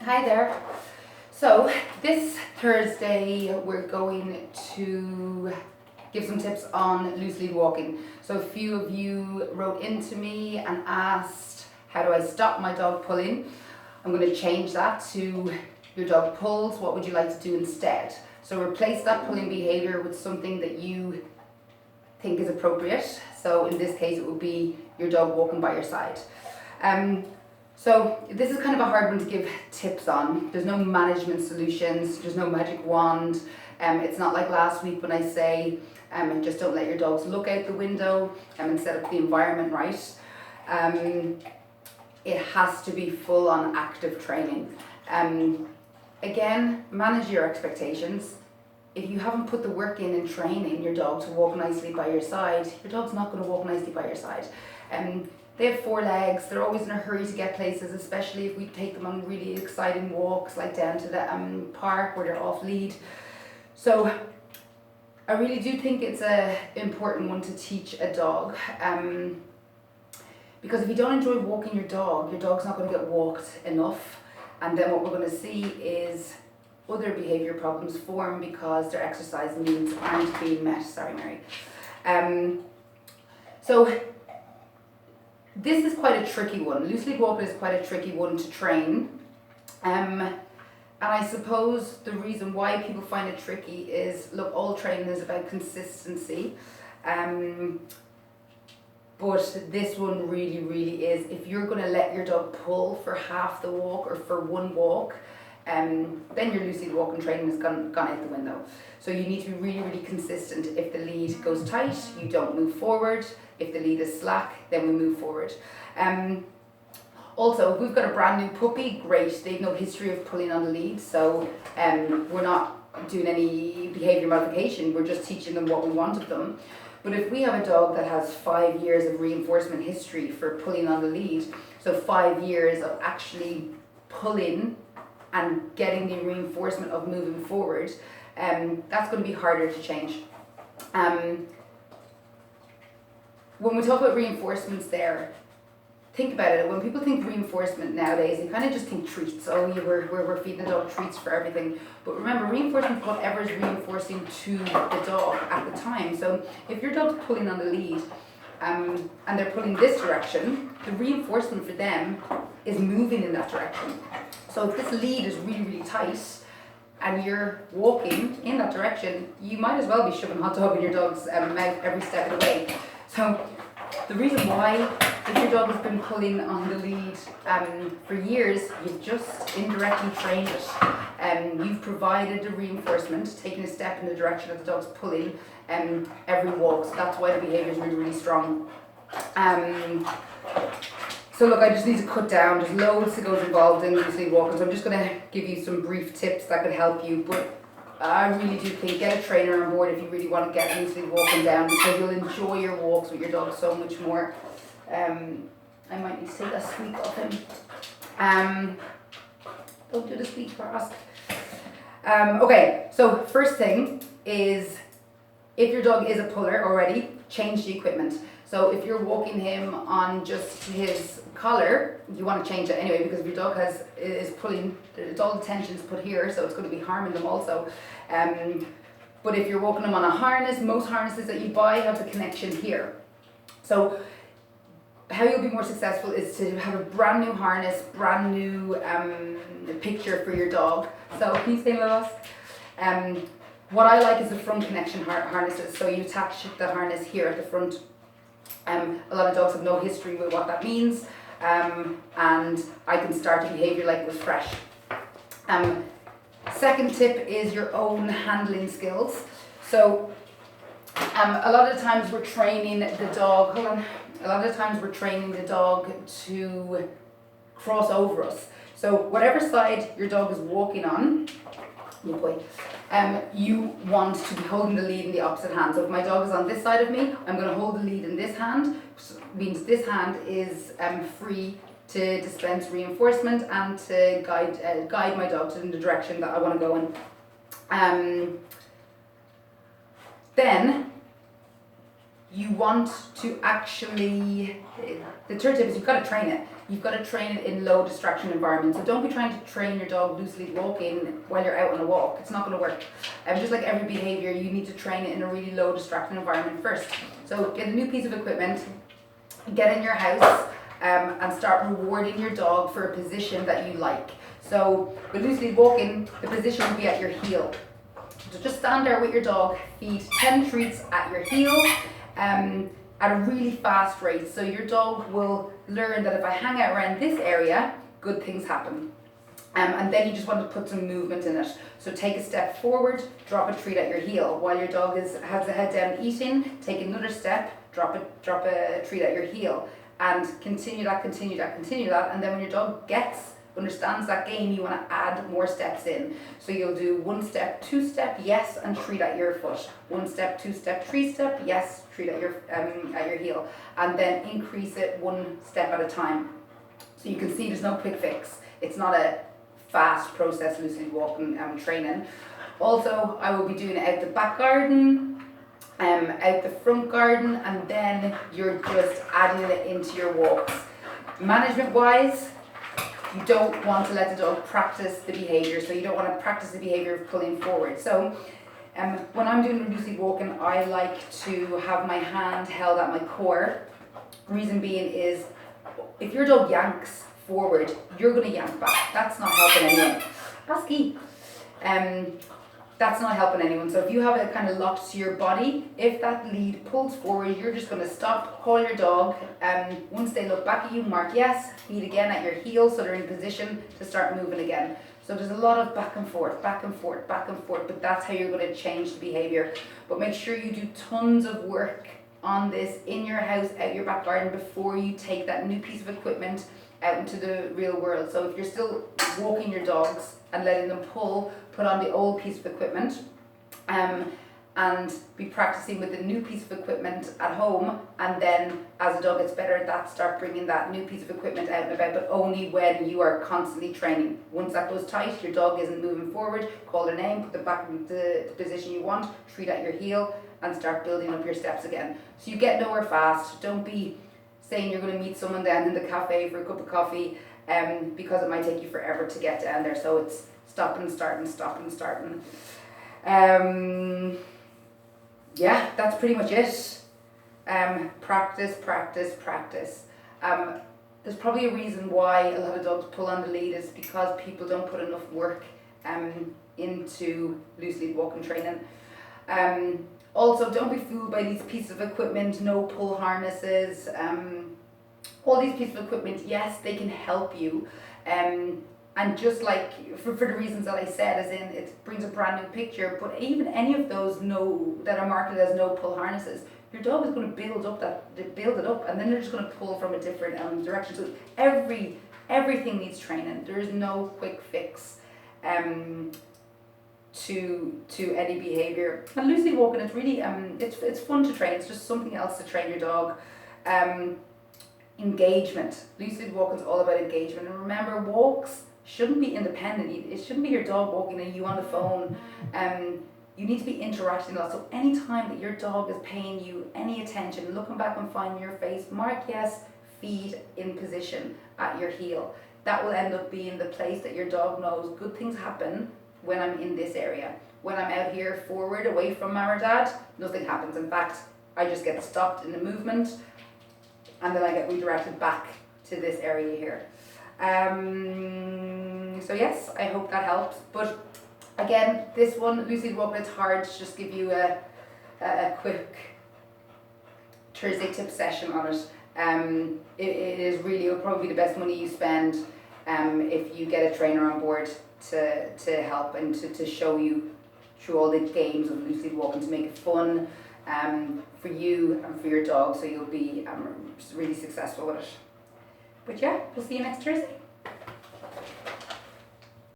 Hi there. So this Thursday we're going to give some tips on loose lead walking. So a few of you wrote into me and asked, how do I stop my dog pulling? I'm going to change that to your dog pulls, what would you like to do instead? So replace that pulling behavior with something that you think is appropriate. So in this case it would be your dog walking by your side. So this is kind of a hard one to give tips on. There's no management solutions, there's no magic wand. It's not like last week when I say just don't let your dogs look out the window and set up the environment right. It has to be full on active training. Again, manage your expectations. If you haven't put the work in training your dog to walk nicely by your side, your dog's not going to walk nicely by your side. They have 4 legs, they're always in a hurry to get places, especially if we take them on really exciting walks like down to the park where they're off lead. So I really do think it's an important one to teach a dog, because if you don't enjoy walking your dog's not going to get walked enough, and then what we're going to see is other behaviour problems form because their exercise needs aren't being met. Sorry, Mary. So this is quite a tricky one. Loose lead walking is quite a tricky one to train. And I suppose the reason why people find it tricky is, look, all training is about consistency. But this one really is, if you're going to let your dog pull for half the walk or for one walk, then your loose lead walking training has gone out the window. So you need to be really consistent. If the lead goes tight, you don't move forward. If the lead is slack, then we move forward. Also, if we've got a brand new puppy, great. They've no history of pulling on the lead, so we're not doing any behaviour modification. We're just teaching them what we want of them. But if we have a dog that has 5 years of reinforcement history for pulling on the lead, so 5 years of actually pulling and getting the reinforcement of moving forward, that's going to be harder to change. When we talk about reinforcements there, think about it. When people think reinforcement nowadays, they kind of just think treats. Oh, we're feeding the dog treats for everything. But remember, reinforcement is whatever is reinforcing to the dog at the time. So if your dog's pulling on the lead, and they're pulling this direction, the reinforcement for them is moving in that direction. So if this lead is really tight and you're walking in that direction, you might as well be shoving hot dog in your dog's mouth every step of the way. So the reason why, if your dog has been pulling on the lead for years, you've just indirectly trained it. You've provided the reinforcement, taking a step in the direction that the dog's pulling every walk. So that's why the behaviour is really strong. So look, I just need to cut down. There's loads that goes involved in loose lead walking, so I'm just going to give you some brief tips that could help you. But I really do think get a trainer on board if you really want to get loose lead walking down, because you'll enjoy your walks with your dog so much more. I might need to take that squeak off him. Don't do the squeak fast. Okay, so first thing is, if your dog is a puller already, change the equipment. So if you're walking him on just his collar, you want to change it anyway, because if your dog is pulling, it's all the tension's put here, so it's going to be harming them also. But if you're walking him on a harness, most harnesses that you buy have the connection here. So how you'll be more successful is to have a brand new harness, brand new picture for your dog. So can you stay with us? What I like is the front connection harnesses. So you attach the harness here at the front. A lot of dogs have no history with what that means, and I can start a behaviour like it was fresh. Second tip is your own handling skills. So a lot of times we're training the dog, a lot of times we're training the dog to cross over us. So whatever side your dog is walking on, oh boy, you want to be holding the lead in the opposite hand. So if my dog is on this side of me, I'm going to hold the lead in this hand, which means this hand is free to dispense reinforcement and to guide my dog in the direction that I want to go in. Then you want to actually, the third tip is you've got to train it. You've got to train it in low distraction environments. So don't be trying to train your dog loosely walking while you're out on a walk. It's not going to work. Just like every behavior, you need to train it in a really low distraction environment first. So get a new piece of equipment, get in your house, and start rewarding your dog for a position that you like. So with loosely walking, the position will be at your heel. So just stand there with your dog, feed 10 treats at your heel, at a really fast rate. So your dog will learn that if I hang out around this area, good things happen. And then you just want to put some movement in it. So take a step forward, drop a treat at your heel. While your dog has the head down eating, take another step, drop a treat at your heel. And continue that. And then when your dog understands that game, you want to add more steps in. So you'll do 1 step, 2 step, yes, and treat at your foot. 1 step, 2 step, 3 step, yes, treat at your heel. And then increase it 1 step at a time. So you can see there's no quick fix. It's not a fast process loosely walking training. Also, I will be doing it out the back garden, out the front garden, and then you're just adding it into your walks. Management wise, you don't want to let the dog practice the behavior, so you don't want to practice the behavior of pulling forward. So when I'm doing loosely walking, I like to have my hand held at my core. Reason being is, if your dog yanks forward, you're going to yank back. That's not helping anyone. Husky. That's not helping anyone. So if you have it kind of locked to your body, if that lead pulls forward, you're just going to stop, call your dog, once they look back at you, mark yes, feed again at your heel so they're in position to start moving again. So there's a lot of back and forth, but that's how you're going to change the behavior. But make sure you do tons of work on this in your house, out your back garden, before you take that new piece of equipment out into the real world. So if you're still walking your dogs and letting them pull, put on the old piece of equipment, and be practicing with the new piece of equipment at home, and then as the dog gets better at that, start bringing that new piece of equipment out and about, but only when you are constantly training. Once that goes tight, your dog isn't moving forward, call their name, put them back in the position you want, treat at your heel, and start building up your steps again. So you get nowhere fast. Don't be saying you're going to meet someone down in the cafe for a cup of coffee, because it might take you forever to get down there. So it's stopping, starting. Yeah, that's pretty much it. Practice. There's probably a reason why a lot of dogs pull on the lead, is because people don't put enough work into loose lead walking training. Also, don't be fooled by these pieces of equipment, no pull harnesses. All these pieces of equipment, yes, they can help you. And just like, for the reasons that I said, as in it brings a brand new picture, but even any of those that are marketed as no pull harnesses, your dog is going to build it up, and then they're just going to pull from a different direction. So everything needs training. There is no quick fix to any behavior. And loosely walking, it's really it's fun to train. It's just something else to train your dog. Engagement. Loosely walking is all about engagement. And remember, walks shouldn't be independent. It shouldn't be your dog walking and you on the phone. You need to be interacting a lot. So anytime that your dog is paying you any attention, looking back and finding your face, mark yes, feed in position at your heel. That will end up being the place that your dog knows good things happen when I'm in this area. When I'm out here forward, away from mom or dad, nothing happens. In fact, I just get stopped in the movement, and then I get redirected back to this area here. So yes, I hope that helps. But again, this one, loosely walking, it's hard to just give you a quick Thursday tip session on it. It is really, it'll probably be the best money you spend if you get a trainer on board to help and to show you through all the games of loosely walking, to make it fun for you and for your dog, so you'll be really successful with it. But yeah, we'll see you next Thursday.